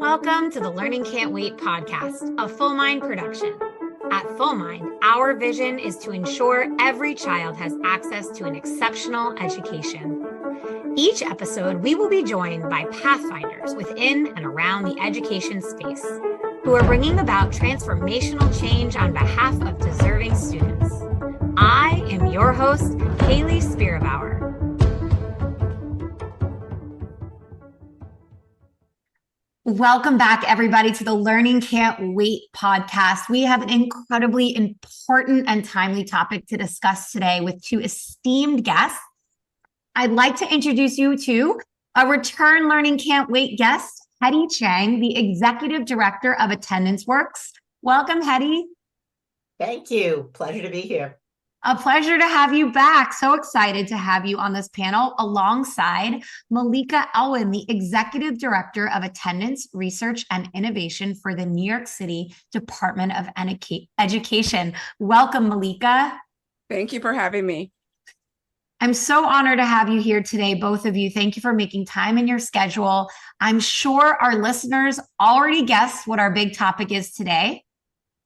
Welcome to the Learning Can't Wait podcast, a Full Mind production. At Full Mind, our vision is to ensure every child has access to an exceptional education. Each episode, we will be joined by pathfinders within and around the education space who are bringing about transformational change on behalf of deserving students. I am your host, Hayley Spira-Bauer. Welcome back, everybody, to the Learning Can't Wait podcast. We have an incredibly important and timely topic to discuss today with two esteemed guests. I'd like to introduce you to a return Learning Can't Wait guest, Hedy Chang, the Executive Director of Attendance Works. Welcome, Hedy. Thank you. Pleasure to be here. A pleasure to have you back. So excited to have you on this panel alongside Malika Elwin, the Executive Director of Attendance, Research, and Innovation for the New York City Department of Education. Welcome, Malika. Thank you for having me. I'm so honored to have you here today, both of you. Thank you for making time in your schedule. I'm sure our listeners already guessed what our big topic is today.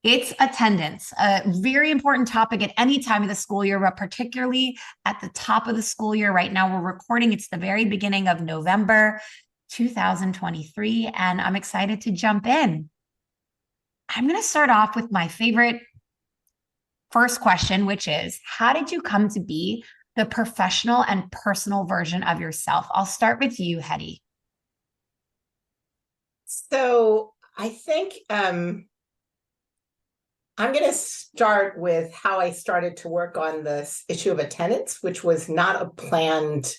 It's attendance, a very important topic at any time of the school year, but particularly at the top of the school year. Right now, we're recording. It's the very beginning of November 2023, and I'm excited to jump in. I'm going to start off with my favorite first question, which is, how did you come to be the professional and personal version of yourself? I'll start with you, Hedy. So I think I'm going to start with how I started to work on this issue of attendance, which was not a planned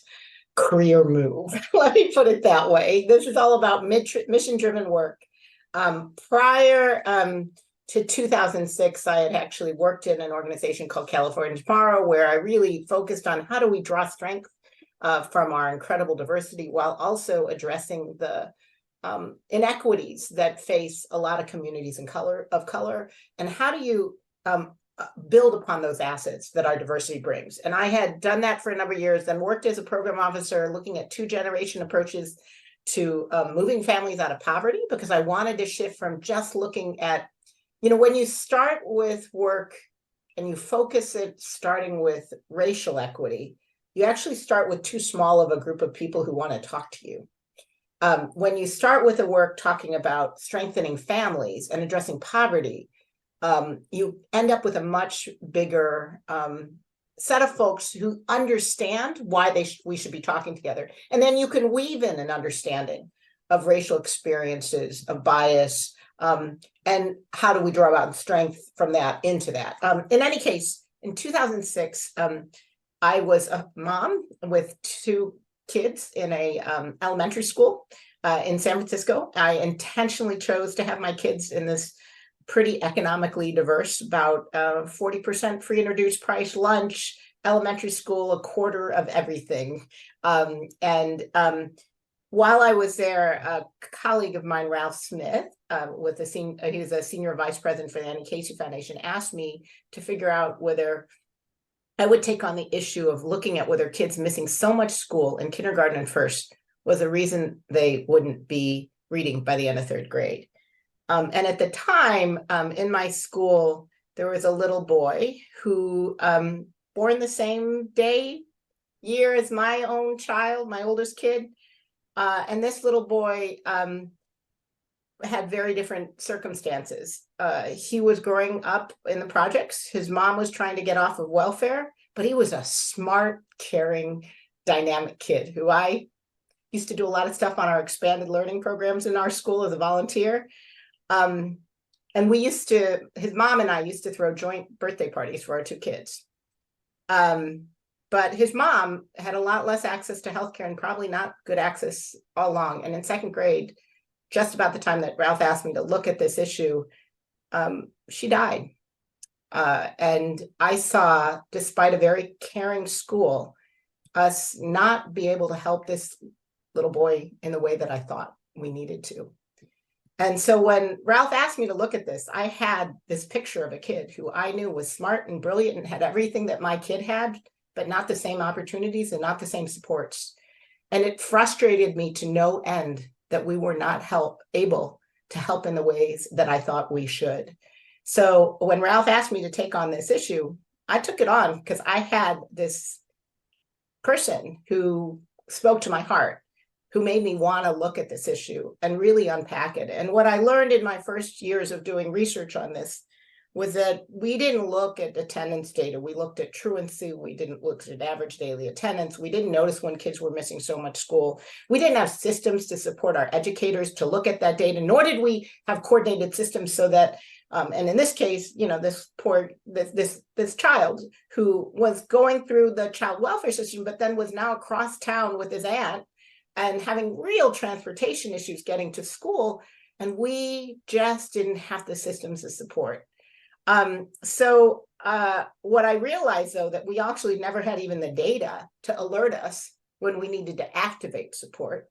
career move. Let me put it that way. This is all about mission-driven work. Prior to 2006, I had actually worked in an organization called California Tomorrow, where I really focused on how do we draw strength from our incredible diversity while also addressing the inequities that face a lot of communities of color, and how do you build upon those assets that our diversity brings. And I had done that for a number of years, then worked as a program officer looking at two-generation approaches to moving families out of poverty, because I wanted to shift from just looking at, when you start with work and you focus it starting with racial equity, you actually start with too small of a group of people who want to talk to you. When you start with the work talking about strengthening families and addressing poverty, you end up with a much bigger set of folks who understand why we should be talking together. And then you can weave in an understanding of racial experiences, of bias, and how do we draw out strength from that into that. In any case, in 2006, I was a mom with two kids in a elementary school in San Francisco. I intentionally chose to have my kids in this pretty economically diverse, about 40% free and reduced price lunch, elementary school, a quarter of everything. While I was there, a colleague of mine, Ralph Smith, he was a senior vice president for the Annie Casey Foundation, asked me to figure out whether I would take on the issue of looking at whether kids missing so much school in kindergarten and first was a reason they wouldn't be reading by the end of third grade. And at the time, in my school, there was a little boy who, born the same year as my own child, my oldest kid. And this little boy had very different circumstances. He was growing up in the projects. His mom was trying to get off of welfare, but he was a smart, caring, dynamic kid who I used to do a lot of stuff on our expanded learning programs in our school as a volunteer. And his mom and I used to throw joint birthday parties for our two kids. But his mom had a lot less access to healthcare and probably not good access all along. And in second grade, just about the time that Ralph asked me to look at this issue, she died. And I saw, despite a very caring school, us not be able to help this little boy in the way that I thought we needed to. And so when Ralph asked me to look at this, I had this picture of a kid who I knew was smart and brilliant and had everything that my kid had, but not the same opportunities and not the same supports. And it frustrated me to no end that we were not able to help in the ways that I thought we should. So when Ralph asked me to take on this issue, I took it on because I had this person who spoke to my heart, who made me want to look at this issue and really unpack it. And what I learned in my first years of doing research on this was that we didn't look at attendance data. We looked at truancy. We didn't look at average daily attendance. We didn't notice when kids were missing so much school. We didn't have systems to support our educators to look at that data, nor did we have coordinated systems so that, and in this case, this child who was going through the child welfare system, but then was now across town with his aunt and having real transportation issues getting to school. And we just didn't have the systems to support. So what I realized, though, that we actually never had even the data to alert us when we needed to activate support.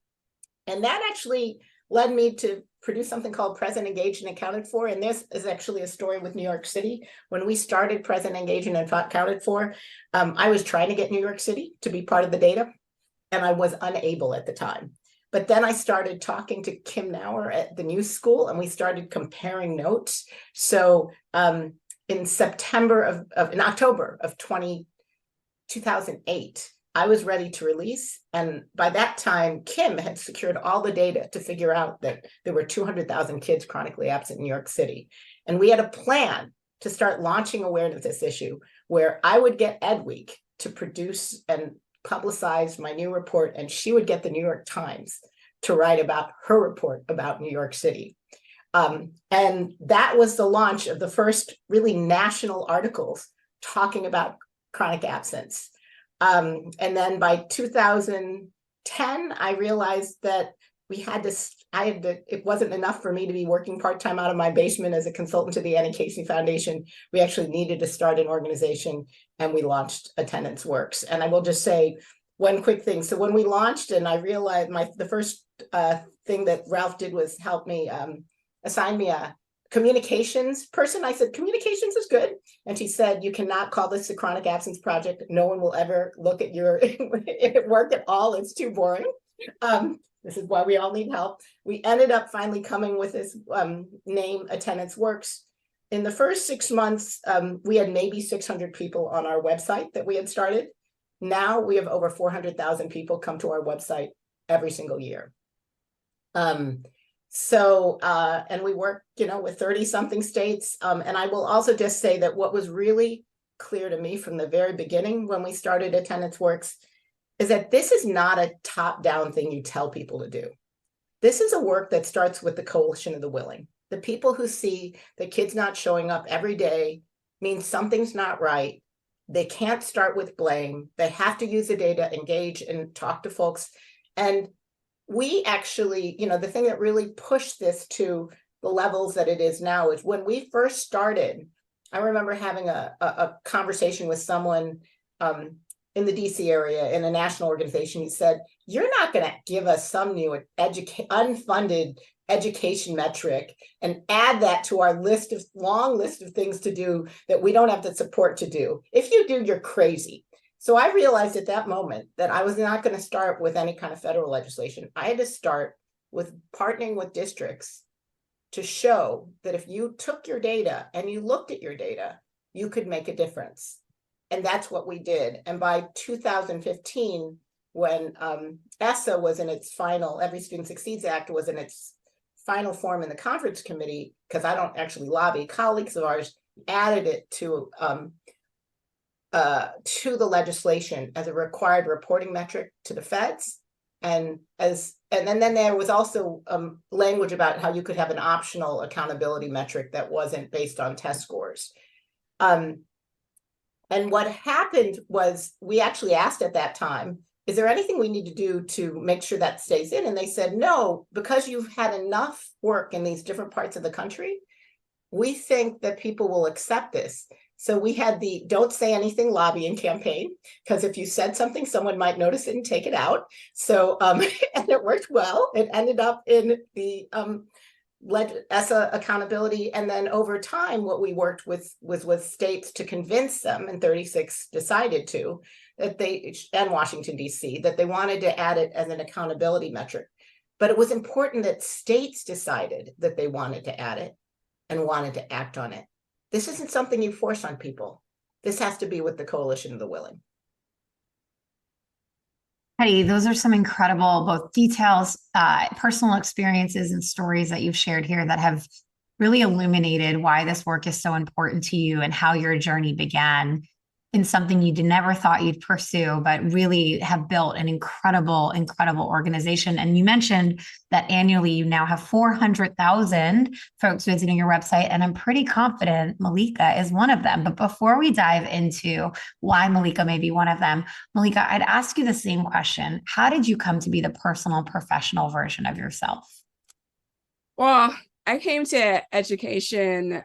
And that actually led me to produce something called Present, Engaged, and Accounted For. And this is actually a story with New York City. When we started Present, Engaged, and Accounted For, I was trying to get New York City to be part of the data, and I was unable at the time. But then I started talking to Kim Nauer at the New School, and we started comparing notes. So in October of 2008, I was ready to release. And by that time, Kim had secured all the data to figure out that there were 200,000 kids chronically absent in New York City. And we had a plan to start launching awareness of this issue, where I would get Ed Week to produce and publicize my new report, and she would get the New York Times to write about her report about New York City. And that was the launch of the first really national articles talking about chronic absence. And then by 2010, I realized that it wasn't enough for me to be working part-time out of my basement as a consultant to the Annie Casey Foundation. We actually needed to start an organization, and we launched Attendance Works. And I will just say one quick thing. So when we launched, and I realized the first thing that Ralph did was help me assign me a communications person. I said, communications is good. And she said, you cannot call this a chronic absence project. No one will ever look at your work at all. It's too boring. This is why we all need help. We ended up finally coming with this name, Attendance Works. In the first 6 months, we had maybe 600 people on our website that we had started. Now we have over 400,000 people come to our website every single year. And we work, with 30 something states. And I will also just say that what was really clear to me from the very beginning when we started Attendance Works is that this is not a top-down thing you tell people to do. This is a work that starts with the coalition of the willing. The people who see the kids not showing up every day means something's not right. They can't start with blame. They have to use the data, engage, and talk to folks. And we actually, the thing that really pushed this to the levels that it is now is when we first started, I remember having a conversation with someone in the DC area in a national organization. He said, you're not going to give us some new unfunded education metric and add that to our long list of things to do that we don't have the support to do. If you do, you're crazy. So I realized at that moment that I was not going to start with any kind of federal legislation. I had to start with partnering with districts to show that if you took your data and you looked at your data, you could make a difference. And that's what we did. And by 2015, when ESSA was in its final, Every Student Succeeds Act was in its final form in the conference committee, because I don't actually lobby, colleagues of ours added it to the legislation as a required reporting metric to the feds. And then there was also language about how you could have an optional accountability metric that wasn't based on test scores. And what happened was we actually asked at that time, is there anything we need to do to make sure that stays in? And they said, no, because you've had enough work in these different parts of the country, we think that people will accept this. So we had the don't say anything lobbying campaign, because if you said something, someone might notice it and take it out. So, and it worked well. It ended up in the ESSA accountability. And then over time, what we worked with was with states to convince them, and 36 decided to, and Washington, DC, that they wanted to add it as an accountability metric. But it was important that states decided that they wanted to add it and wanted to act on it. This isn't something you force on people. This has to be with the coalition of the willing. Hedy, those are some incredible both details, personal experiences, and stories that you've shared here that have really illuminated why this work is so important to you and how your journey began in something you never thought you'd pursue, but really have built an incredible, incredible organization. And you mentioned that annually you now have 400,000 folks visiting your website, and I'm pretty confident Malika is one of them. But before we dive into why Malika may be one of them, Malika, I'd ask you the same question. How did you come to be the personal, professional version of yourself? Well, I came to education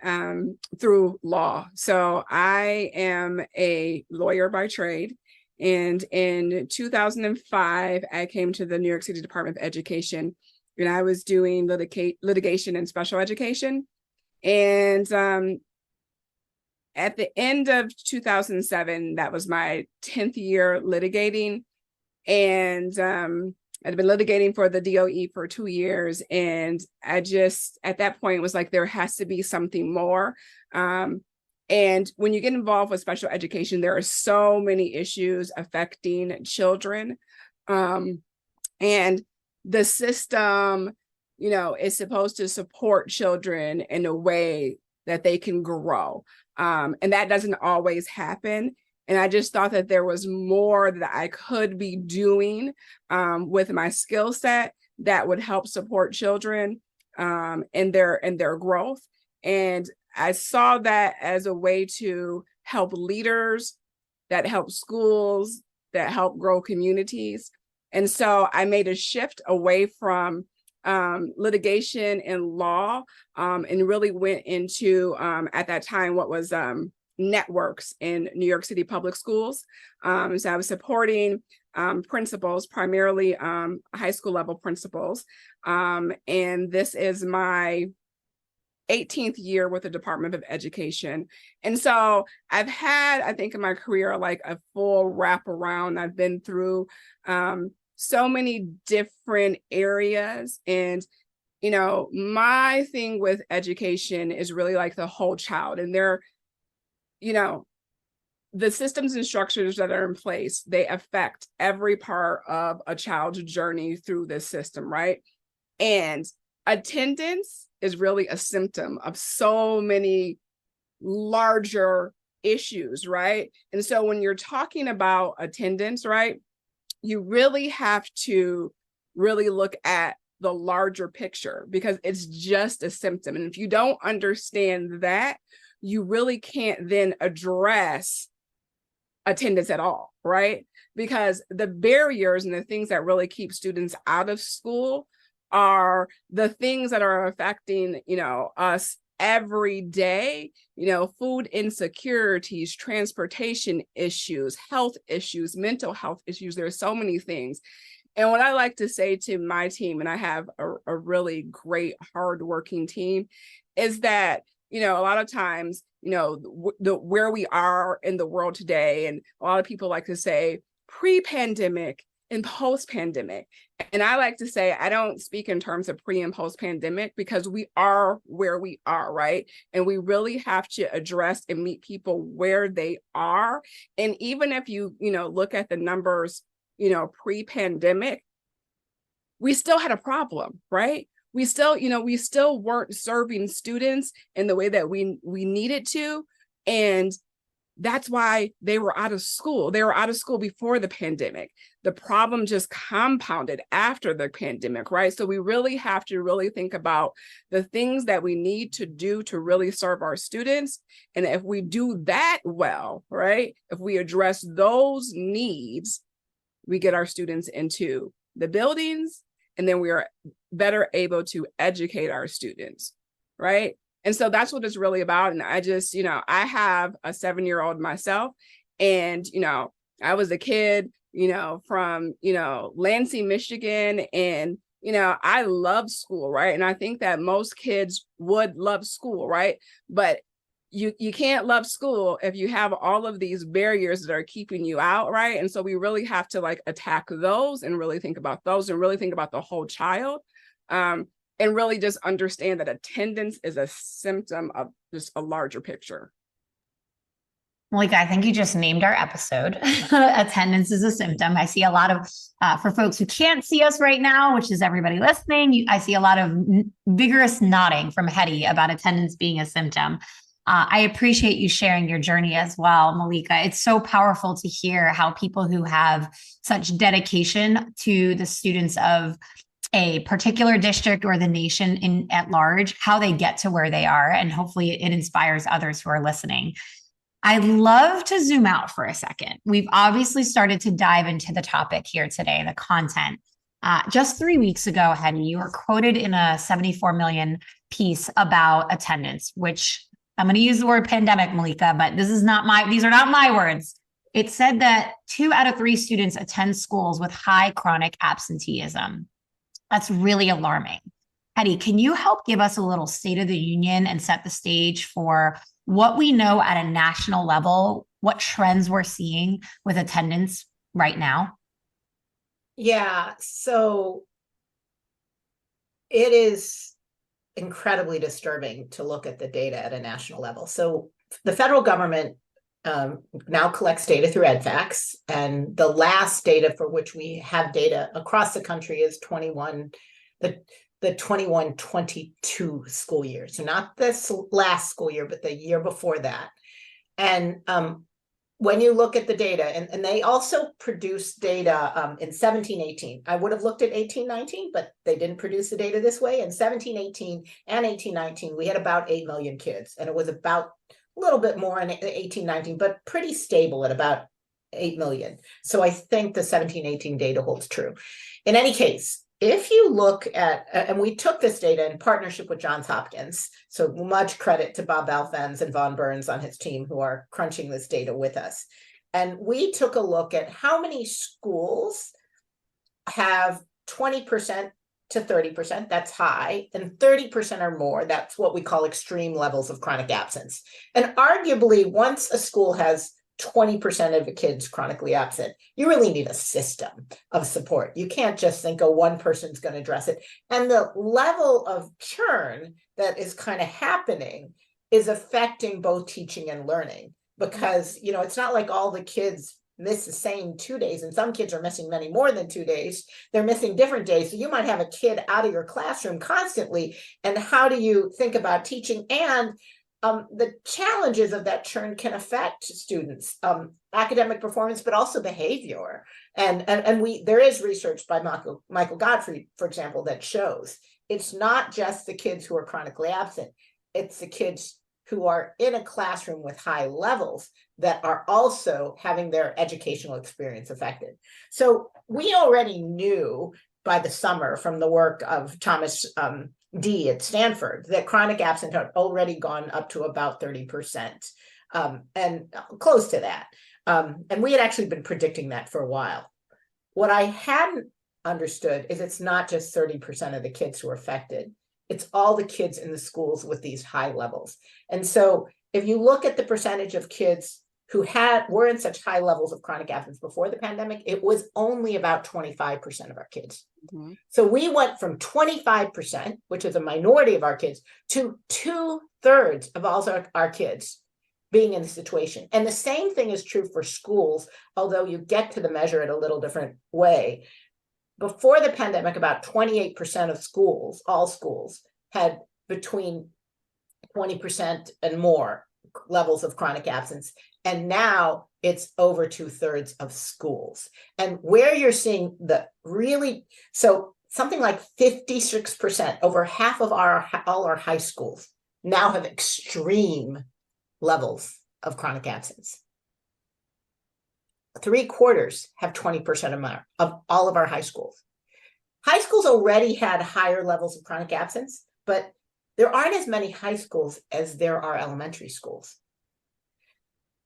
through law. So I am a lawyer by trade. And in 2005, I came to the New York City Department of Education, and I was doing litigation and special education. And at the end of 2007, that was my 10th year litigating. And I'd been litigating for the DOE for 2 years. And I just, at that point, was like, there has to be something more. And when you get involved with special education, there are so many issues affecting children. And the system, is supposed to support children in a way that they can grow. And that doesn't always happen. And I just thought that there was more that I could be doing with my skill set that would help support children in their growth. And I saw that as a way to help leaders, that help schools, that help grow communities. And so I made a shift away from litigation and law and really went into, at that time, what was networks in New York City public schools. So I was supporting principals, primarily high school level principals. And this is my 18th year with the Department of Education. And so I've had, I think in my career, like a full wraparound. I've been through so many different areas. And my thing with education is really like the whole child. And the systems and structures that are in place, they affect every part of a child's journey through this system, right? And attendance is really a symptom of so many larger issues, right? And so when you're talking about attendance, right, you really have to really look at the larger picture because it's just a symptom. And if you don't understand that, you really can't then address attendance at all, right? Because the barriers and the things that really keep students out of school are the things that are affecting, us every day, food insecurities, transportation issues, health issues, mental health issues. There are so many things. And what I like to say to my team, and I have a really great, hardworking team, is that a lot of times, where we are in the world today, and a lot of people like to say pre-pandemic and post-pandemic. And I like to say, I don't speak in terms of pre and post-pandemic because we are where we are, right? And we really have to address and meet people where they are. And even if you, look at the numbers, pre-pandemic, we still had a problem, right? We still weren't serving students in the way that we needed to. And that's why they were out of school. They were out of school before the pandemic. The problem just compounded after the pandemic, right? So we really have to really think about the things that we need to do to really serve our students. And if we do that well, right? If we address those needs, we get our students into the buildings, and then we are better able to educate our students, right? And so that's what it's really about. And I just, I have a 7-year-old myself, and, I was a kid, from, Lansing, Michigan, and, I love school, right? And I think that most kids would love school, right? But you can't love school if you have all of these barriers that are keeping you out, right? And so we really have to like attack those and really think about those and really think about the whole child, and really just understand that attendance is a symptom of just a larger picture. Malika, I think you just named our episode. Attendance is a symptom. I see a lot of, for folks who can't see us right now, which is everybody listening, I see a lot of vigorous nodding from Hedy about attendance being a symptom. I appreciate you sharing your journey as well, Malika. It's so powerful to hear how people who have such dedication to the students of a particular district or the nation at large, how they get to where they are. And hopefully it inspires others who are listening. I'd love to zoom out for a second. We've obviously started to dive into the topic here today, the content. Just 3 weeks ago, Hedy, you were quoted in a 74 million piece about attendance, which I'm going to use the word pandemic, Malika, but these are not my words. It said that 2 out of 3 students attend schools with high chronic absenteeism. That's really alarming. Hedy, can you help give us a little state of the union and set the stage for what we know at a national level, what trends we're seeing with attendance right now? Yeah, so it is incredibly disturbing to look at the data at a national level. So the federal government now collects data through EDFACS, and the last data for which we have data across the country is the 21-22 school year. So not this last school year, but the year before that. And when you look at the data, and they also produce data in 17-18. I would have looked at 18-19, but they didn't produce the data this way. In 17-18 and 18-19, we had about 8 million kids, and it was about a little bit more in 18-19, but pretty stable at about 8 million. So I think the 17-18 data holds true. In any case, if you look at, and we took this data in partnership with Johns Hopkins, so much credit to Bob Alfens and Von Burns on his team who are crunching this data with us. And we took a look at how many schools have 20% to 30%, that's high, and 30% or more, that's what we call extreme levels of chronic absence. And arguably, once a school has 20% of the kids chronically absent, you really need a system of support. You can't just think, oh, one person's going to address it. And the level of churn that is kind of happening is affecting both teaching and learning, because, you know, it's not like all the kids miss the same 2 days, and some kids are missing many more than 2 days. They're missing different days. So you might have a kid out of your classroom constantly. And how do you think about teaching? And the challenges of that churn can affect students' academic performance, but also behavior. And there is research by Michael Godfrey, for example, that shows it's not just the kids who are chronically absent, it's the kids who are in a classroom with high levels that are also having their educational experience affected. So we already knew by the summer from the work of Thomas D at Stanford that chronic absence had already gone up to about 30%, and close to that. And we had actually been predicting that for a while. What I hadn't understood is it's not just 30% of the kids who are affected. It's all the kids in the schools with these high levels. And so if you look at the percentage of kids who were in such high levels of chronic absence before the pandemic, it was only about 25% of our kids. Mm-hmm. So we went from 25%, which is a minority of our kids, to 2/3 of all our kids being in the situation. And the same thing is true for schools, although you get to the measure in a little different way. Before the pandemic, about 28% of schools, all schools, had between 20% and more levels of chronic absence. And now it's over 2/3 of schools. And where you're seeing so something like 56%, over half of all our high schools now have extreme levels of chronic absence. 3/4 have 20% of all of our high schools. High schools already had higher levels of chronic absence, but there aren't as many high schools as there are elementary schools.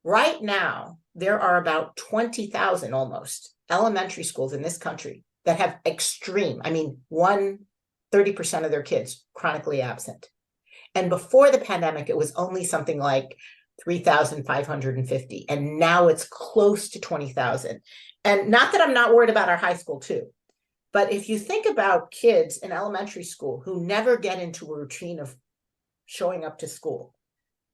Right now, there are about 20,000 almost elementary schools in this country that have extreme, 30% of their kids chronically absent. And before the pandemic, it was only something like 3,550. And now it's close to 20,000. And not that I'm not worried about our high school too, but if you think about kids in elementary school who never get into a routine of showing up to school,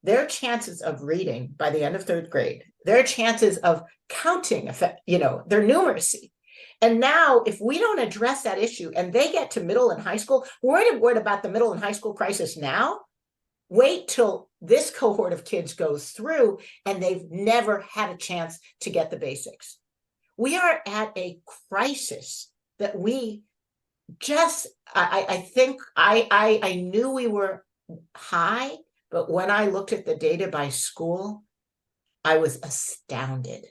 their chances of reading by the end of third grade, their chances of counting, their numeracy. And now if we don't address that issue and they get to middle and high school, we're worried about the middle and high school crisis now. Wait till this cohort of kids goes through and they've never had a chance to get the basics. We are at a crisis that we just, I think I knew we were high, but when I looked at the data by school, I was astounded.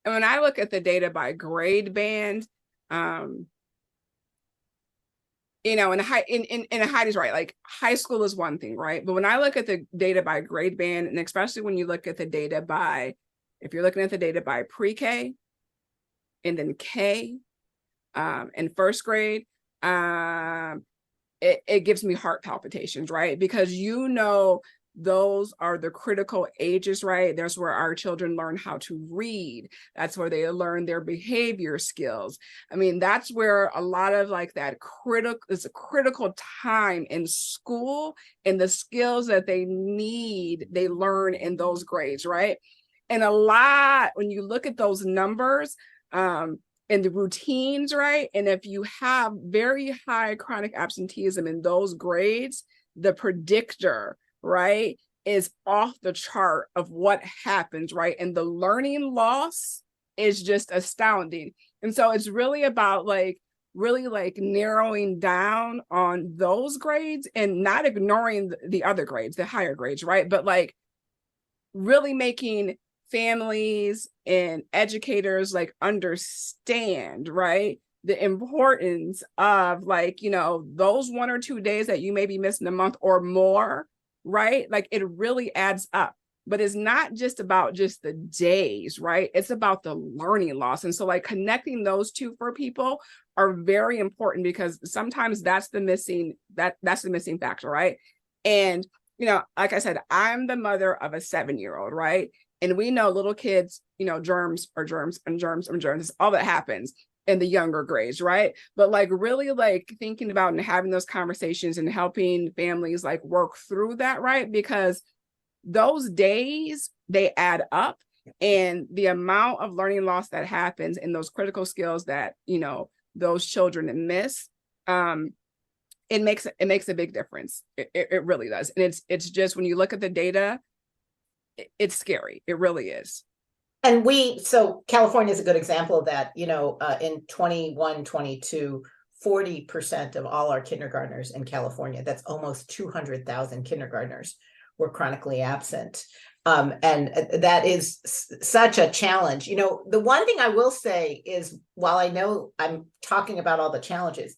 And when I look at the data by grade band, and Heidi's right, like high school is one thing, right? But when I look at the data by grade band, and especially when you look at the data by, if you're looking at the data by pre-K and then K and first grade, it gives me heart palpitations, right? Because those are the critical ages, right? That's where our children learn how to read. That's where they learn their behavior skills. I mean, that's where a lot of like that is a critical time in school, and the skills that they need, they learn in those grades, right? And a lot, when you look at those numbers, and the routines, right? And if you have very high chronic absenteeism in those grades, the predictor, right, is off the chart of what happens, right? And the learning loss is just astounding. And so it's really about really narrowing down on those grades and not ignoring the other grades, the higher grades, right? But like really making families and educators understand, right, the importance of those 1 or 2 days that you may be missing a month or more, right? Like it really adds up. But it's not just about just the days, right? It's about the learning loss. And so connecting those two for people are very important, because sometimes that's the missing factor, right? And like I said, I'm the mother of a 7-year-old, right? And we know little kids, germs are germs and germs and germs. It's all that happens in the younger grades, right? But really thinking about and having those conversations and helping families work through that, right? Because those days, they add up, and the amount of learning loss that happens in those critical skills that, those children miss, it makes a big difference. It really does. And it's just, when you look at the data, it's scary. It really is. And so California is a good example of that. In 21-22, 40% of all our kindergartners in California, that's almost 200,000 kindergartners, were chronically absent. And that is such a challenge. The one thing I will say is, while I know I'm talking about all the challenges,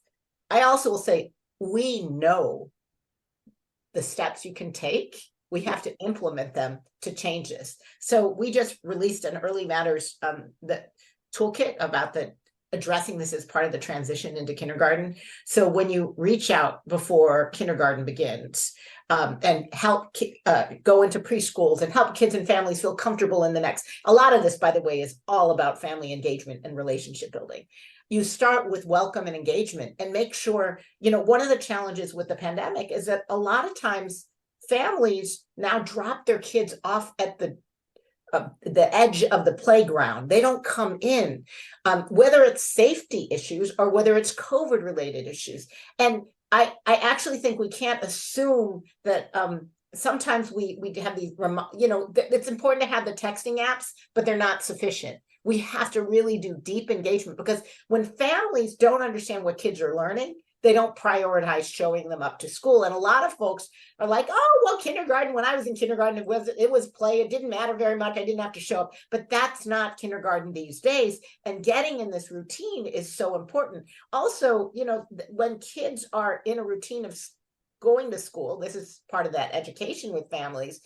I also will say, we know the steps you can take. We have to implement them to change this. So we just released an Early Matters the toolkit about addressing this as part of the transition into kindergarten. So when you reach out before kindergarten begins, and help go into preschools and help kids and families feel comfortable in the next. A lot of this, by the way, is all about family engagement and relationship building. You start with welcome and engagement, and make sure, one of the challenges with the pandemic is that a lot of times families now drop their kids off at the edge of the playground. They don't come in, whether it's safety issues or whether it's COVID related issues. And I actually think we can't assume that sometimes we have these, it's important to have the texting apps, but they're not sufficient. We have to really do deep engagement, because when families don't understand what kids are learning, they don't prioritize showing them up to school. And a lot of folks are like, oh, well, kindergarten, when I was in kindergarten, it was play. It didn't matter very much. I didn't have to show up. But that's not kindergarten these days. And getting in this routine is so important. Also, when kids are in a routine of going to school, this is part of that education with families.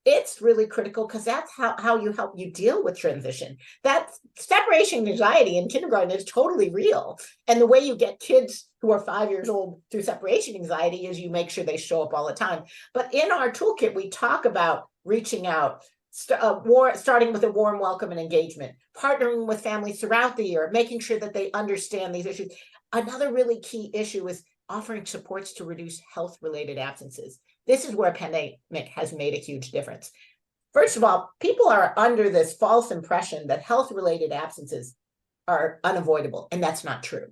it's really critical because that's how you help you deal with transition. That separation anxiety in kindergarten is totally real. And the way you get kids who are 5 years old through separation anxiety is you make sure they show up all the time. But in our toolkit, we talk about reaching out, starting with a warm welcome and engagement, partnering with families throughout the year, making sure that they understand these issues. Another really key issue is offering supports to reduce health-related absences. This is where a pandemic has made a huge difference. First of all, people are under this false impression that health-related absences are unavoidable, and that's not true.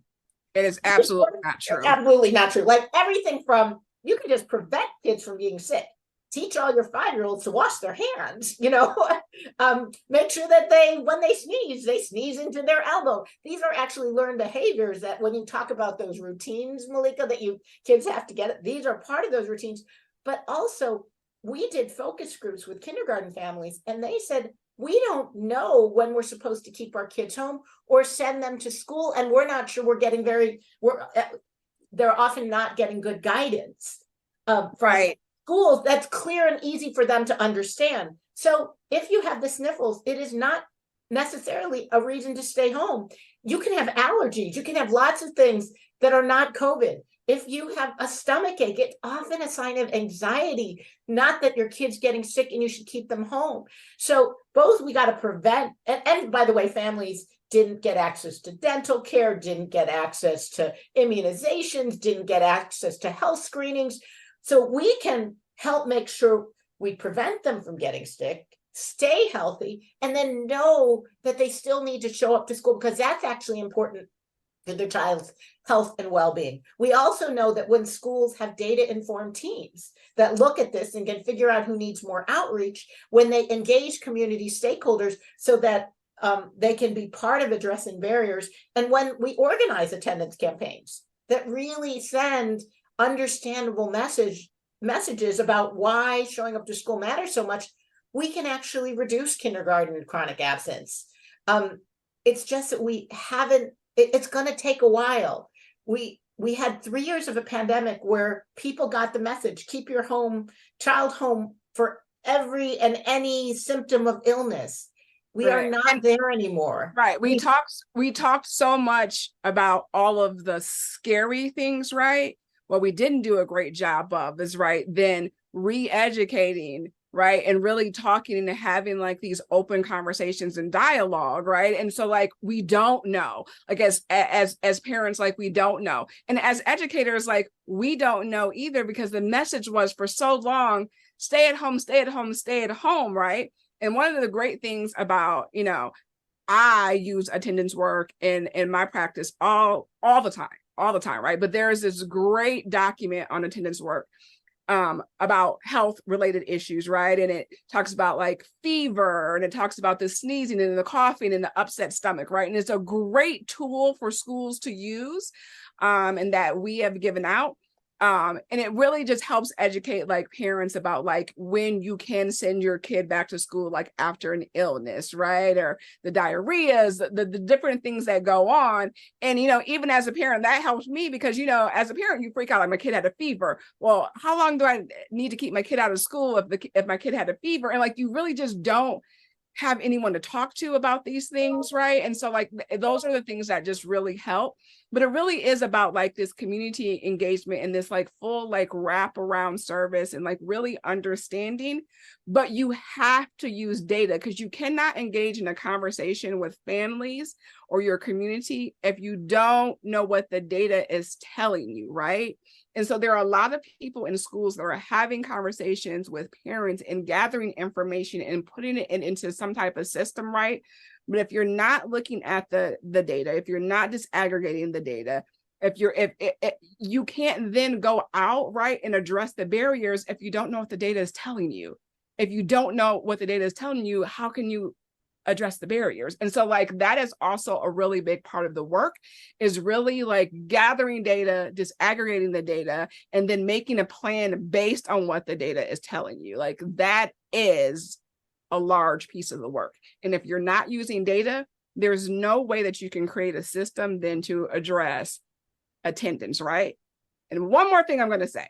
It is absolutely not true. Absolutely not true. Like everything from, you can just prevent kids from being sick. Teach all your 5-year-olds to wash their hands, make sure that when they sneeze into their elbow. These are actually learned behaviors that when you talk about those routines, Malika, that kids have to get, these are part of those routines. But also, we did focus groups with kindergarten families, and they said, we don't know when we're supposed to keep our kids home or send them to school, and we're not sure they're often not getting good guidance. Right. Schools that's clear and easy for them to understand. So if you have the sniffles, it is not necessarily a reason to stay home. You can have allergies. You can have lots of things that are not COVID. If you have a stomach ache, it's often a sign of anxiety, not that your kid's getting sick and you should keep them home. So both we got to prevent, and by the way, families didn't get access to dental care, didn't get access to immunizations, didn't get access to health screenings. So we can help make sure we prevent them from getting sick, stay healthy, and then know that they still need to show up to school, because that's actually important for their child's health and well-being. We also know that when schools have data-informed teams that look at this and can figure out who needs more outreach, when they engage community stakeholders so that they can be part of addressing barriers, and when we organize attendance campaigns that really send understandable messages about why showing up to school matters so much, we can actually reduce kindergarten chronic absence. It's just that we haven't, it's going to take a while. We had 3 years of a pandemic where people got the message, keep your child home for every and any symptom of illness. We are not there anymore. Right. We talked so much about all of the scary things, right? What we didn't do a great job of is then re-educating, right? And really talking and having like these open conversations and dialogue, right? And so we don't know, as parents, we don't know. And as educators, we don't know either, because the message was for so long, stay at home, stay at home, stay at home, right? And one of the great things about, I use attendance work in my practice all the time, right? But there's this great document on attendance work about health related issues, right? And it talks about fever, and it talks about the sneezing and the coughing and the upset stomach, right? And it's a great tool for schools to use, and that we have given out. And it really just helps educate parents about when you can send your kid back to school, after an illness, right? Or the diarrheas, the different things that go on. And, even as a parent, that helps me because, as a parent, you freak out, my kid had a fever. Well, how long do I need to keep my kid out of school if my kid had a fever? And you really just don't have anyone to talk to about these things, right? And so those are the things that just really help. But it really is about this community engagement and this full wraparound service and really understanding. But you have to use data, because you cannot engage in a conversation with families or your community if you don't know what the data is telling you, right? And so there are a lot of people in schools that are having conversations with parents and gathering information and putting it into some type of system, right? But if you're not looking at the data, if you're not disaggregating the data, if you can't then go out, right, and address the barriers if you don't know what the data is telling you. If you don't know what the data is telling you, how can you address the barriers? And so that is also a really big part of the work, is really gathering data, disaggregating the data, and then making a plan based on what the data is telling you. That is a large piece of the work. And if you're not using data, there's no way that you can create a system then to address attendance, right? And one more thing I'm going to say,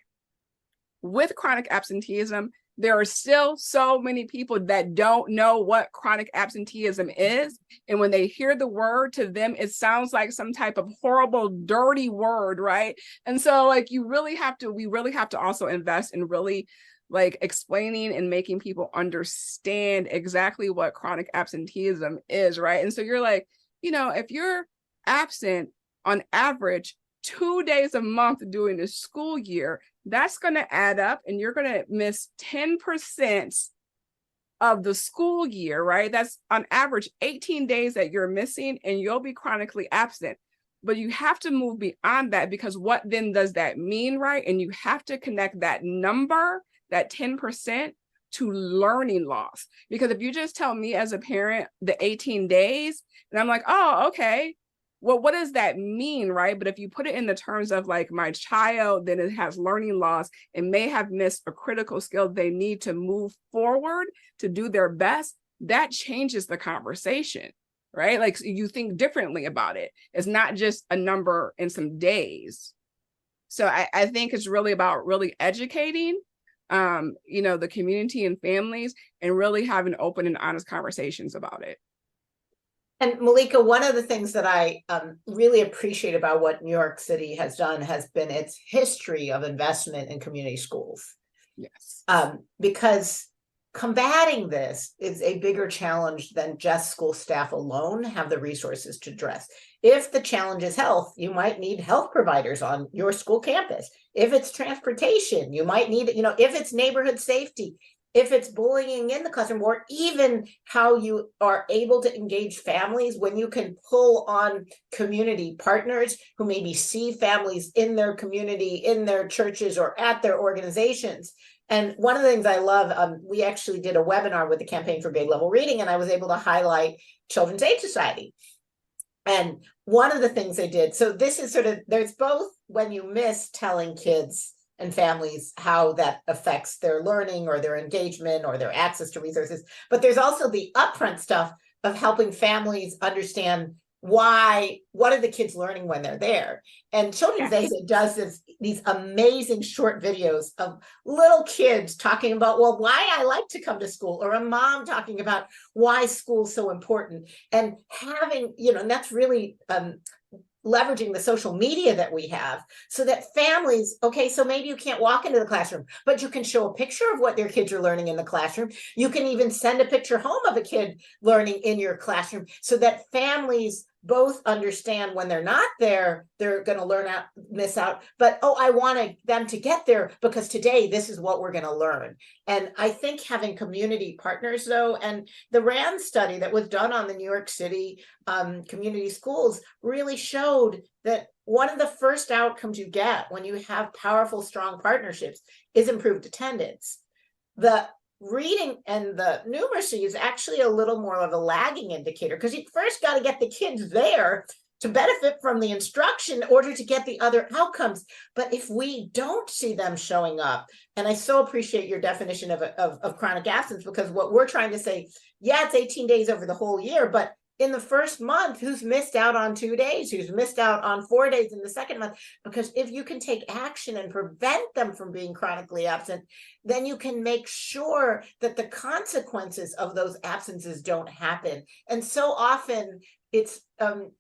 with chronic absenteeism, there are still so many people that don't know what chronic absenteeism is. And when they hear the word, to them, it sounds like some type of horrible, dirty word, right? And so like we really have to also invest in really like explaining and making people understand exactly what chronic absenteeism is, right? And so you're like, if you're absent on average 2 days a month during the school year, that's going to add up and you're going to miss 10% of the school year, right? That's on average 18 days that you're missing and you'll be chronically absent. But you have to move beyond that, because what then does that mean, right? And you have to connect that number, that 10%, to learning loss. Because if you just tell me as a parent the 18 days, and I'm like, oh, okay, well, what does that mean, right? But if you put it in the terms of like my child, then it has learning loss and may have missed a critical skill they need to move forward to do their best, that changes the conversation, right? Like you think differently about it. It's not just a number and some days. So I think it's really about really educating, the community and families, and really having open and honest conversations about it. And Malika, one of the things that I really appreciate about what New York City has done has been its history of investment in community schools. Yes. Because combating this is a bigger challenge than just school staff alone have the resources to address. If the challenge is health, you might need health providers on your school campus. If it's transportation, you might need, if it's neighborhood safety, if it's bullying in the classroom, or even how you are able to engage families when you can pull on community partners who maybe see families in their community, in their churches, or at their organizations. And one of the things I love, we actually did a webinar with the Campaign for Grade Level Reading, and I was able to highlight Children's Aid Society. And one of the things they did, so this is there's both when you miss telling kids and families how that affects their learning or their engagement or their access to resources, but there's also the upfront stuff of helping families understand what are the kids learning when they're there. And Children's Aid does these amazing short videos of little kids talking about, well, why I like to come to school, or a mom talking about why school's so important, and having, and that's really leveraging the social media that we have, so that families, okay, so maybe you can't walk into the classroom, but you can show a picture of what their kids are learning in the classroom. You can even send a picture home of a kid learning in your classroom, so that families both understand when they're not there, they're going to miss out, but, oh, I wanted them to get there because today this is what we're going to learn. And I think having community partners, though, and the RAND study that was done on the New York City community schools really showed that one of the first outcomes you get when you have powerful, strong partnerships is improved attendance. The reading and the numeracy is actually a little more of a lagging indicator, because you first got to get the kids there to benefit from the instruction in order to get the other outcomes. But if we don't see them showing up, and I so appreciate your definition of chronic absence, because what we're trying to say, yeah, it's 18 days over the whole year, but in the first month, who's missed out on 2 days, who's missed out on 4 days in the second month? Because if you can take action and prevent them from being chronically absent, then you can make sure that the consequences of those absences don't happen. And so often it's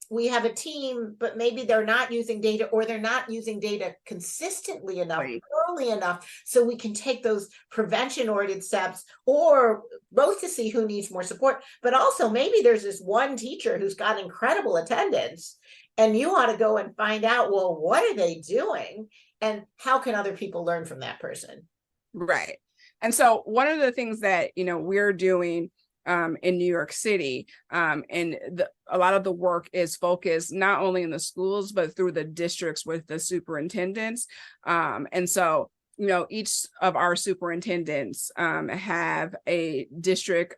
we have a team, but maybe they're not using data, or they're not using data consistently enough, early enough, so we can take those prevention-oriented steps, or both to see who needs more support, but also maybe there's this one teacher who's got incredible attendance, and you ought to go and find out, well, what are they doing, and how can other people learn from that person? Right. And so one of the things that, we're doing in New York City, and a lot of the work is focused not only in the schools, but through the districts with the superintendents. And so, each of our superintendents have a district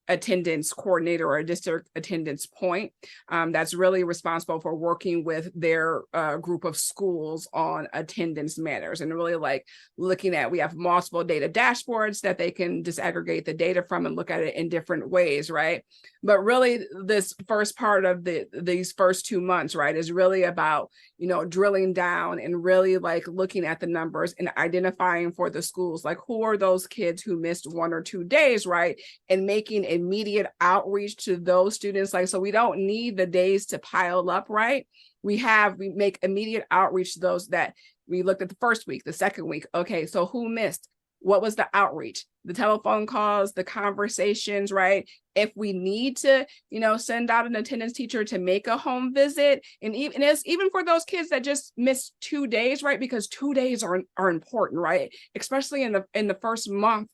attendance coordinator or a district attendance point that's really responsible for working with their group of schools on attendance matters, and really like looking at, we have multiple data dashboards that they can disaggregate the data from and look at it in different ways, right? But really this first part of these first 2 months, right, is really about, you know, drilling down and really like looking at the numbers and identifying for the schools, like who are those kids who missed 1 or 2 days, right? And making immediate outreach to those students. Like, so we don't need the days to pile up, right? We make immediate outreach to those that we looked at the first week, the second week. Okay, so who missed? What was the outreach? The telephone calls, the conversations, right? If we need to, you know, send out an attendance teacher to make a home visit, and even for those kids that just missed 2 days, right? Because 2 days are important, right? Especially in the first month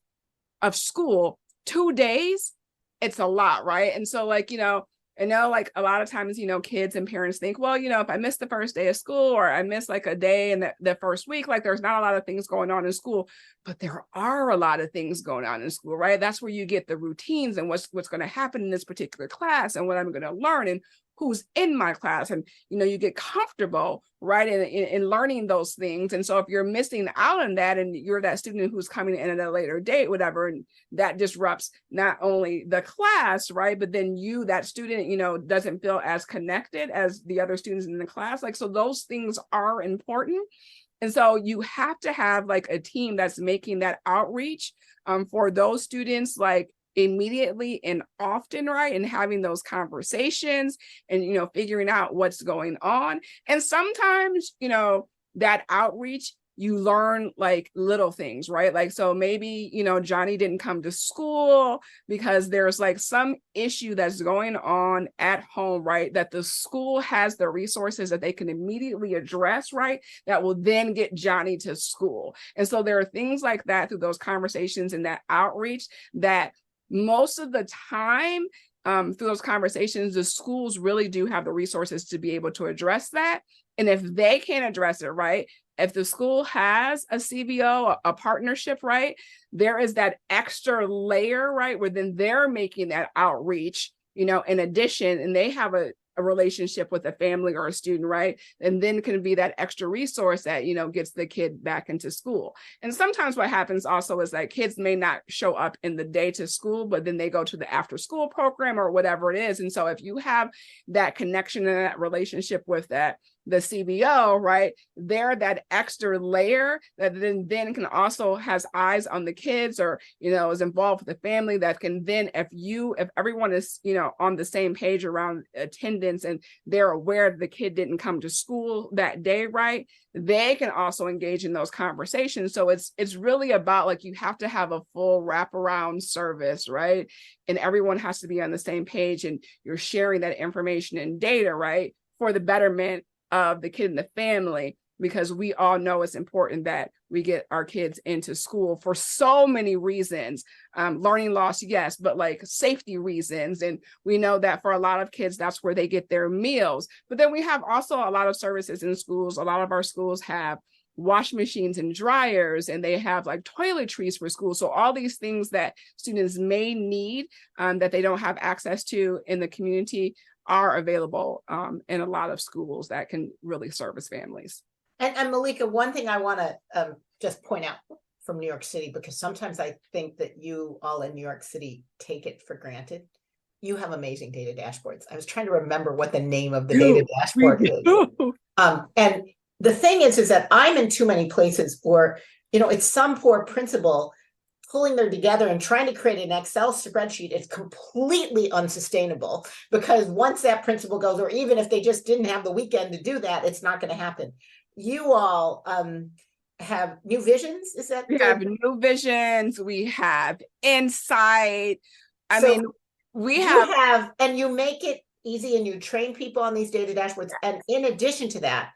of school, 2 days, it's a lot, right? And so, like, you know, I know like a lot of times, you know, kids and parents think, well, you know, if I miss the first day of school or I miss like a day in the first week, like there's not a lot of things going on in school, but there are a lot of things going on in school, right? That's where you get the routines and what's going to happen in this particular class and what I'm going to learn and who's in my class. And, you know, you get comfortable, right, in learning those things. And so if you're missing out on that and you're that student who's coming in at a later date, whatever, and that disrupts not only the class, right, but then you, that student, you know, doesn't feel as connected as the other students in the class. Like, so those things are important. And so you have to have like a team that's making that outreach for those students, like immediately and often, right? And having those conversations and, you know, figuring out what's going on. And sometimes, you know, that outreach, you learn like little things, right? Like, so maybe, you know, Johnny didn't come to school because there's like some issue that's going on at home, right? That the school has the resources that they can immediately address, right? That will then get Johnny to school. And so there are things like that through those conversations and that outreach that most of the time through those conversations, the schools really do have the resources to be able to address that. And if they can't address it, right, if the school has a CBO, a partnership, right, there is that extra layer, right, where then they're making that outreach, you know, in addition, and they have a relationship with a family or a student, right? And then can be that extra resource that, you know, gets the kid back into school. And sometimes what happens also is that kids may not show up in the day to school, but then they go to the after school program or whatever it is. And so if you have that connection and that relationship with the CBO, right, they're that extra layer that then can also has eyes on the kids, or, you know, is involved with the family, that can then, if everyone is, you know, on the same page around attendance and they're aware that the kid didn't come to school that day, right, they can also engage in those conversations. So it's really about, like, you have to have a full wraparound service, right? And everyone has to be on the same page, and you're sharing that information and data, right, for the betterment of the kid and the family, because we all know it's important that we get our kids into school for so many reasons. Learning loss, yes, but like safety reasons. And we know that for a lot of kids, that's where they get their meals. But then we have also a lot of services in schools. A lot of our schools have wash machines and dryers, and they have like toiletries for school. So all these things that students may need that they don't have access to in the community are available in a lot of schools that can really service families. And Malika, one thing I want to just point out from New York City, because sometimes I think that you all in New York City take it for granted. You have amazing data dashboards. I was trying to remember what the name of the data dashboard is. And the thing is that I'm in too many places where, you know, it's some poor principal pulling them together and trying to create an Excel spreadsheet. It's completely unsustainable, because once that principal goes, or even if they just didn't have the weekend to do that, it's not going to happen. You all have new visions. Is that? We have new visions. We have insight. We have, and you make it easy, and you train people on these data dashboards. And in addition to that,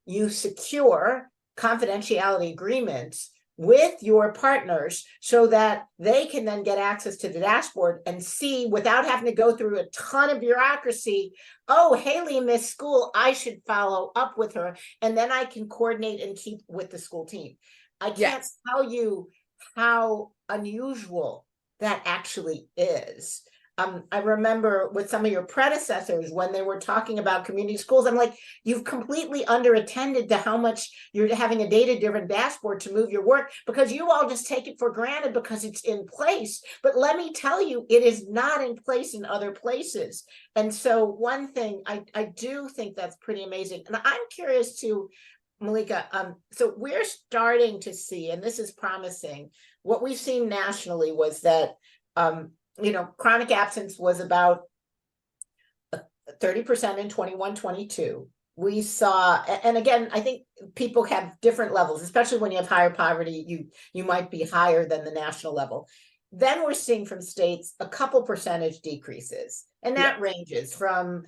you secure confidentiality agreements with your partners so that they can then get access to the dashboard and see, without having to go through a ton of bureaucracy, oh, Hayley missed school, I should follow up with her, and then I can coordinate and keep with the school team. I can't tell you how unusual that actually is. I remember with some of your predecessors when they were talking about community schools, I'm like, you've completely underattended to how much you're having a data-driven dashboard to move your work, because you all just take it for granted because it's in place. But let me tell you, it is not in place in other places. And so one thing, I do think that's pretty amazing. And I'm curious too, Malika, so we're starting to see, and this is promising, what we've seen nationally was that chronic absence was about 30% in 21-22. We saw, and again, I think people have different levels, especially when you have higher poverty, you might be higher than the national level. Then we're seeing from states a couple percentage decreases, and that ranges from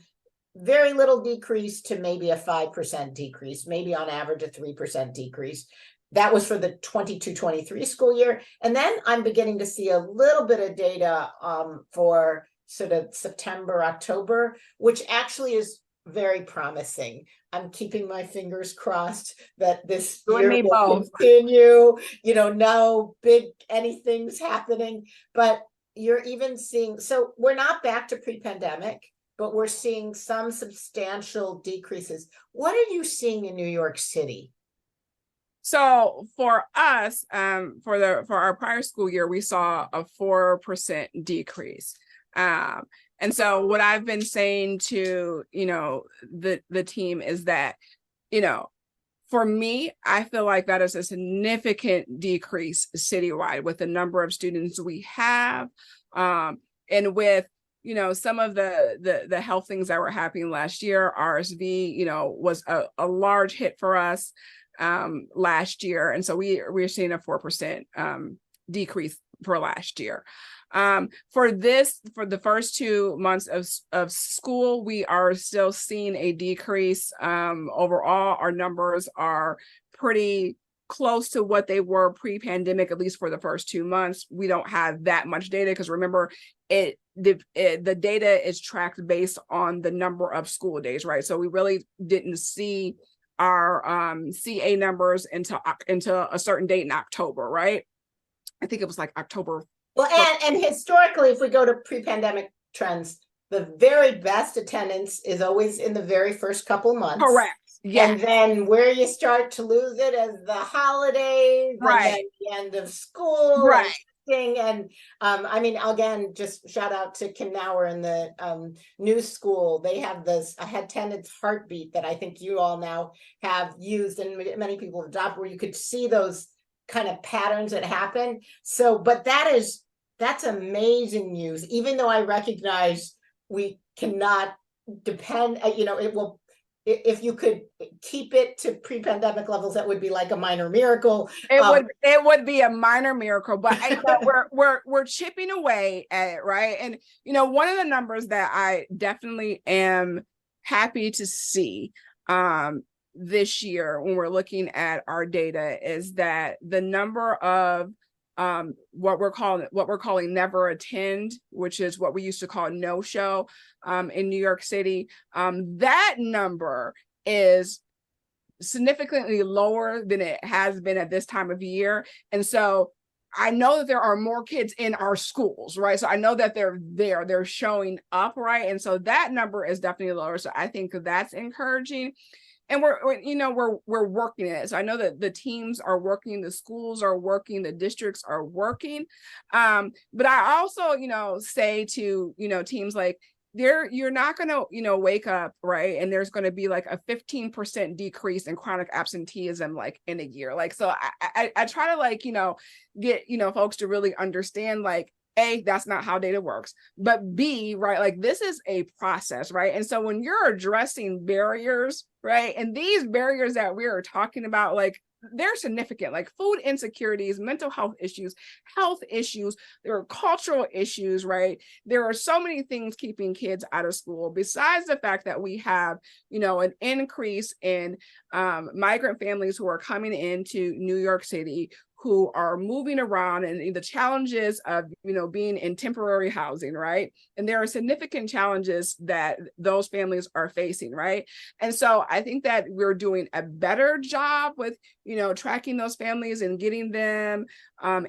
very little decrease to maybe a 5% decrease, maybe on average a 3% decrease. That was for the 22-23 school year. And then I'm beginning to see a little bit of data for sort of September, October, which actually is very promising. I'm keeping my fingers crossed that this year will continue, no big anything's happening, but you're even seeing, so we're not back to pre-pandemic, but we're seeing some substantial decreases. What are you seeing in New York City? So for us, for our prior school year, we saw a 4% decrease. And so what I've been saying to, the team is that, for me, I feel like that is a significant decrease citywide with the number of students we have, and with some of the health things that were happening last year. RSV, was a large hit for us last year. And so we're seeing a 4% decrease for last year. For the first 2 months of school, we are still seeing a decrease. Overall, our numbers are pretty close to what they were pre-pandemic, at least for the first 2 months. We don't have that much data because remember, the data is tracked based on the number of school days, right? So we really didn't see our CA numbers until a certain date in October, right? I think it was like October. Well, and historically, if we go to pre-pandemic trends, the very best attendance is always in the very first couple months. Correct. Yeah. And then where you start to lose it is the holidays, right, and then the end of school, right. And again, just shout out to Kim Nauer in the new school. They have this attendance heartbeat that I think you all now have used, and many people have adopted, where you could see those kind of patterns that happen. So, but that's amazing news, even though I recognize we cannot depend, it will, if you could keep it to pre-pandemic levels, that would be like a minor miracle. It would be a minor miracle, but we're chipping away at it, right? And one of the numbers that I definitely am happy to see this year when we're looking at our data is that the number of what we're calling never attend, which is what we used to call no show in New York City, that number is significantly lower than it has been at this time of year. And so I know that there are more kids in our schools, right? So I know that they're showing up, right? And so that number is definitely lower. So I think that's encouraging. And we're working it. So I know that the teams are working, the schools are working, the districts are working. But I also, say to, teams like, you're not going to, wake up, right? And there's going to be like a 15% decrease in chronic absenteeism, like in a year. Like, so I try to get, folks to really understand, like, A, that's not how data works, but B, right, like this is a process, right? And so when you're addressing barriers, right, and these barriers that we are talking about, like they're significant, like food insecurities, mental health issues, there are cultural issues, right? There are so many things keeping kids out of school, besides the fact that we have, an increase in migrant families who are coming into New York City, who are moving around and the challenges of, being in temporary housing, right? And there are significant challenges that those families are facing, right? And so I think that we're doing a better job with, tracking those families and getting them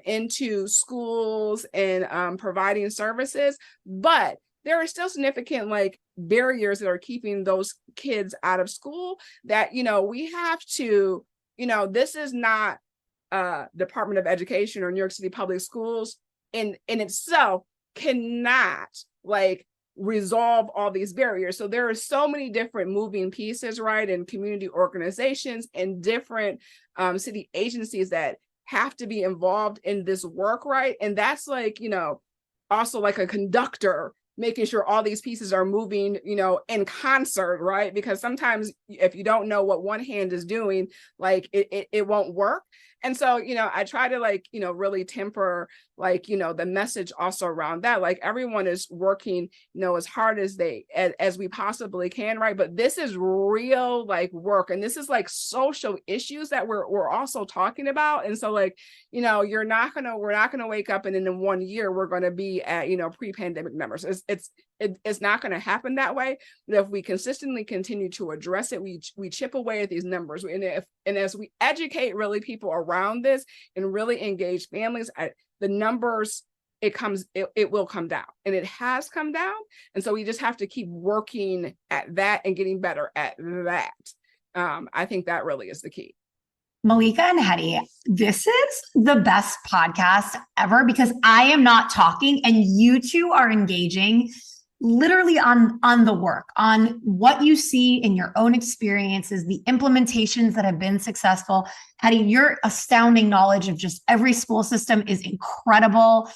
into schools and providing services. But there are still significant barriers that are keeping those kids out of school that, we have to, this is not Department of Education or New York City Public Schools in itself cannot resolve all these barriers. So there are so many different moving pieces, right? And community organizations and different city agencies that have to be involved in this work, right? And that's also like a conductor, making sure all these pieces are moving, in concert, right? Because sometimes if you don't know what one hand is doing, it won't work. And so, I try to really temper the message also around that. Everyone is working, as hard as as we possibly can, right? But this is real work. And this is social issues that we're also talking about. And so we're not gonna wake up and in 1 year we're gonna be at, pre-pandemic numbers. It's not going to happen that way. But if we consistently continue to address it, we chip away at these numbers. And as we educate really people around this and really engage families, the numbers, it will come down, and it has come down. And so we just have to keep working at that and getting better at that. I think that really is the key. Malika and Hedy, this is the best podcast ever because I am not talking and you two are engaging literally on the work, on what you see in your own experiences, the implementations that have been successful. Hedy, your astounding knowledge of just every school system is incredible.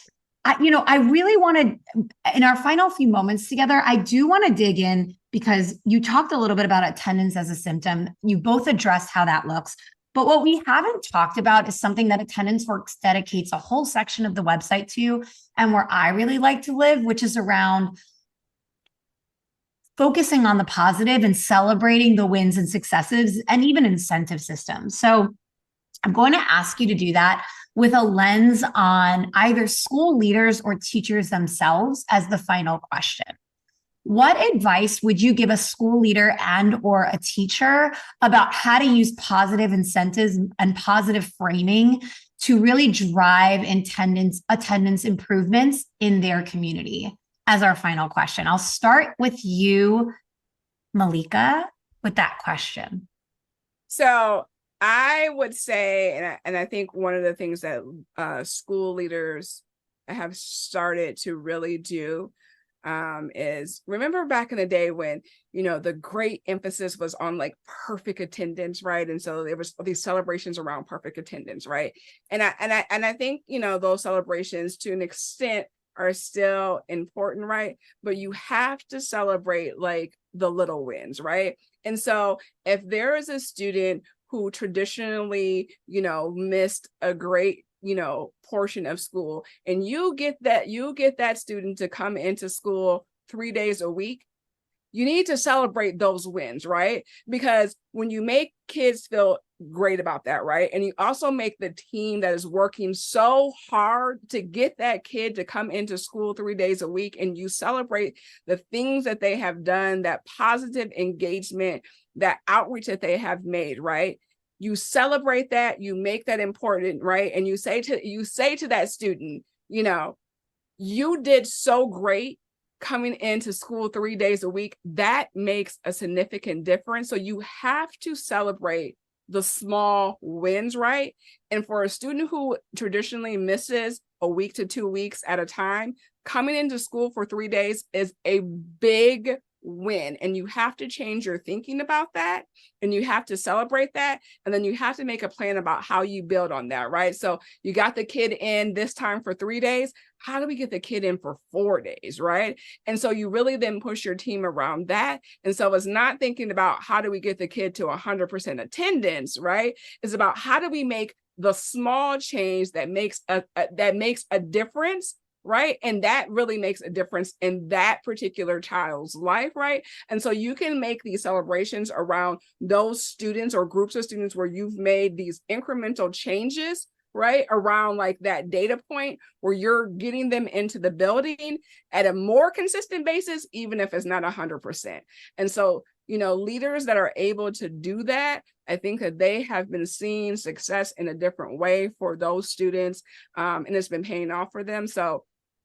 I really wanted, in our final few moments together, I do want to dig in because you talked a little bit about attendance as a symptom. You both addressed how that looks. But what we haven't talked about is something that Attendance Works dedicates a whole section of the website to, and where I really like to live, which is around focusing on the positive and celebrating the wins and successes and even incentive systems. So I'm going to ask you to do that with a lens on either school leaders or teachers themselves as the final question. What advice would you give a school leader and or a teacher about how to use positive incentives and positive framing to really drive attendance improvements in their community? As our final question, I'll start with you, Malika, with that question. So I would say, and I think one of the things that school leaders have started to really do is remember back in the day when, the great emphasis was on perfect attendance, right? And so there was these celebrations around perfect attendance, right? And I think, those celebrations to an extent are still important, right? But you have to celebrate the little wins, right? And so if there is a student who traditionally, missed a great, portion of school, and you get that student to come into school 3 days a week, you need to celebrate those wins, right? Because when you make kids feel great about that, right? And you also make the team that is working so hard to get that kid to come into school 3 days a week, and you celebrate the things that they have done, that positive engagement, that outreach that they have made, right? You celebrate that, you make that important, right? And you say to that student, you did so great coming into school 3 days a week. That makes a significant difference. So you have to celebrate the small wins, right? And for a student who traditionally misses a week to 2 weeks at a time, coming into school for 3 days is a big win. And you have to change your thinking about that, and you have to celebrate that. And then you have to make a plan about how you build on that, right? So you got the kid in this time for 3 days. How do we get the kid in for 4 days, right? And so you really then push your team around that. And so it's not thinking about how do we get the kid to 100% attendance, right? It's about how do we make the small change that makes a difference, right? And that really makes a difference in that particular child's life, right? And so you can make these celebrations around those students or groups of students where you've made these incremental changes, right? Around like that data point where you're getting them into the building at a more consistent basis, even if it's not 100%. And so, leaders that are able to do that, I think that they have been seeing success in a different way for those students, and it's been paying off for them. So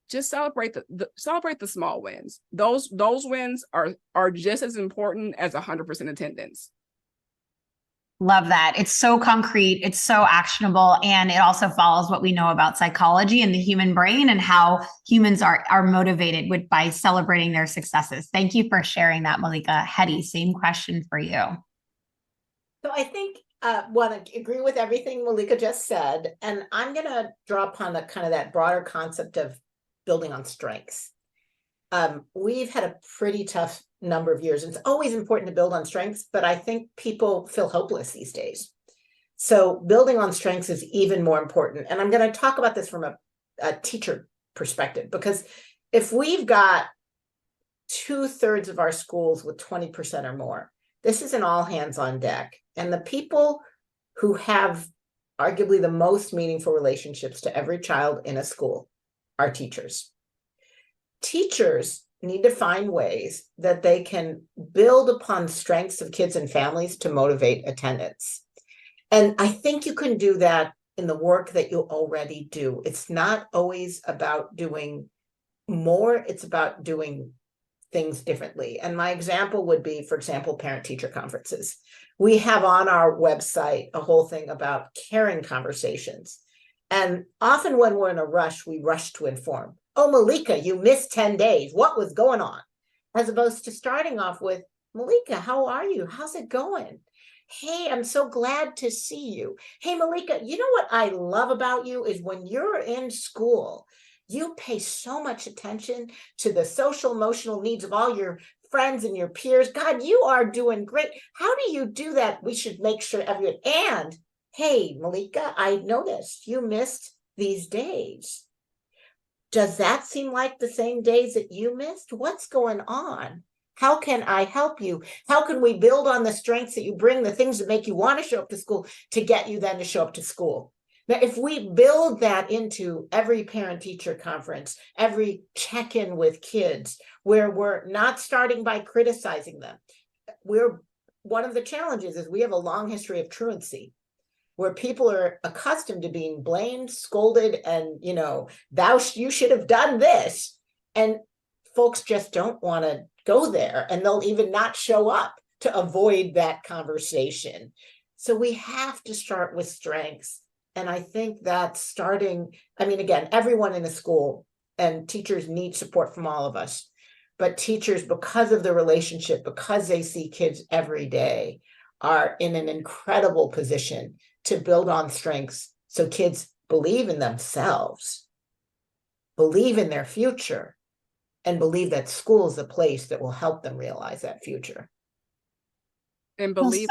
just celebrate the small wins. Those wins are just as important as 100% attendance. Love that. It's so concrete. It's so actionable. And it also follows what we know about psychology and the human brain and how humans are motivated by celebrating their successes. Thank you for sharing that, Malika. Hedy, same question for you. So I think want to agree with everything Malika just said. And I'm going to draw upon the kind of that broader concept of building on strengths. We've had a pretty tough number of years. It's always important to build on strengths, but I think people feel hopeless these days. So building on strengths is even more important. And I'm going to talk about this from a teacher perspective, because if we've got 2/3 of our schools with 20% or more, this is an all hands on deck. And the people who have arguably the most meaningful relationships to every child in a school are teachers. Teachers need to find ways that they can build upon strengths of kids and families to motivate attendance. And I think you can do that in the work that you already do. It's not always about doing more, it's about doing things differently. And my example would be, for example, parent-teacher conferences. We have on our website a whole thing about caring conversations. And often when we're in a rush, we rush to inform. Oh, Malika, you missed 10 days. What was going on? As opposed to starting off with, Malika, how are you? How's it going? Hey, I'm so glad to see you. Hey, Malika, you know what I love about you is when you're in school, you pay so much attention to the social emotional needs of all your friends and your peers. God, you are doing great. How do you do that? We should make sure everyone. And hey, Malika, I noticed you missed these days. Does that seem like the same days that you missed? What's going on? How can I help you? How can we build on the strengths that you bring, the things that make you want to show up to school to get you then to show up to school? Now, if we build that into every parent-teacher conference, every check-in with kids, where we're not starting by criticizing them, one of the challenges is we have a long history of truancy, where people are accustomed to being blamed, scolded, and, you should have done this. And folks just don't want to go there, and they'll even not show up to avoid that conversation. So we have to start with strengths. And I think that again, everyone in the school and teachers need support from all of us. But teachers, because of the relationship, because they see kids every day, are in an incredible position to build on strengths so kids believe in themselves, believe in their future, and believe that school is a place that will help them realize that future. And believe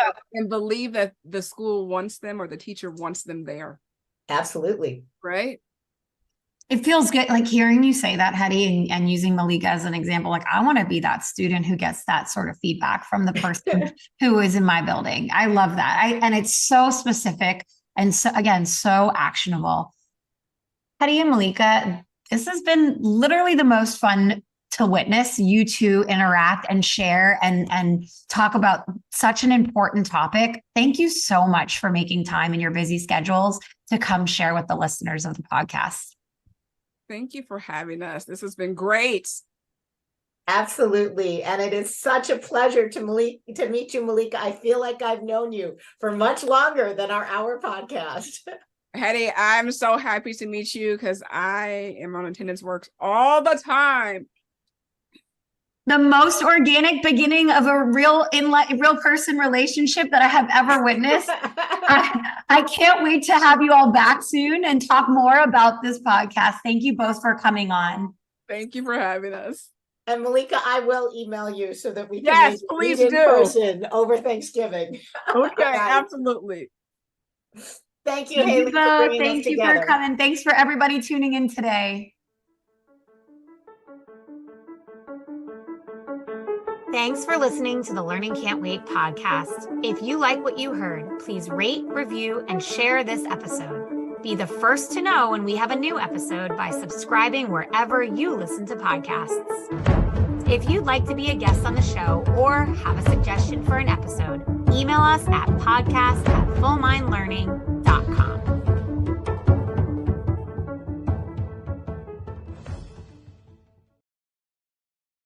that the school wants them or the teacher wants them there. Absolutely. Right? It feels good, like hearing you say that, Hedy, and using Malika as an example. Like, I want to be that student who gets that sort of feedback from the person who is in my building. I love that. And it's so specific and so, again, so actionable. Hedy and Malika, this has been literally the most fun to witness you two interact and share and talk about such an important topic. Thank you so much for making time in your busy schedules to come share with the listeners of the podcast. Thank you for having us. This has been great. Absolutely. And it is such a pleasure to meet you, Malika. I feel like I've known you for much longer than our hour podcast. Hedy, I'm so happy to meet you because I am on attendance works all the time. The most organic beginning of a real person relationship that I have ever witnessed. I can't wait to have you all back soon and talk more about this podcast. Thank you both for coming on. Thank you for having us. And Malika, I will email you so that we can meet in person over Thanksgiving. Okay, absolutely. Thank you, Hayley, for bringing Thank you for coming. Thanks for everybody tuning in today. Thanks for listening to the Learning Can't Wait podcast. If you like what you heard, please rate, review, and share this episode. Be the first to know when we have a new episode by subscribing wherever you listen to podcasts. If you'd like to be a guest on the show or have a suggestion for an episode, email us at podcast@fullmindlearning.com.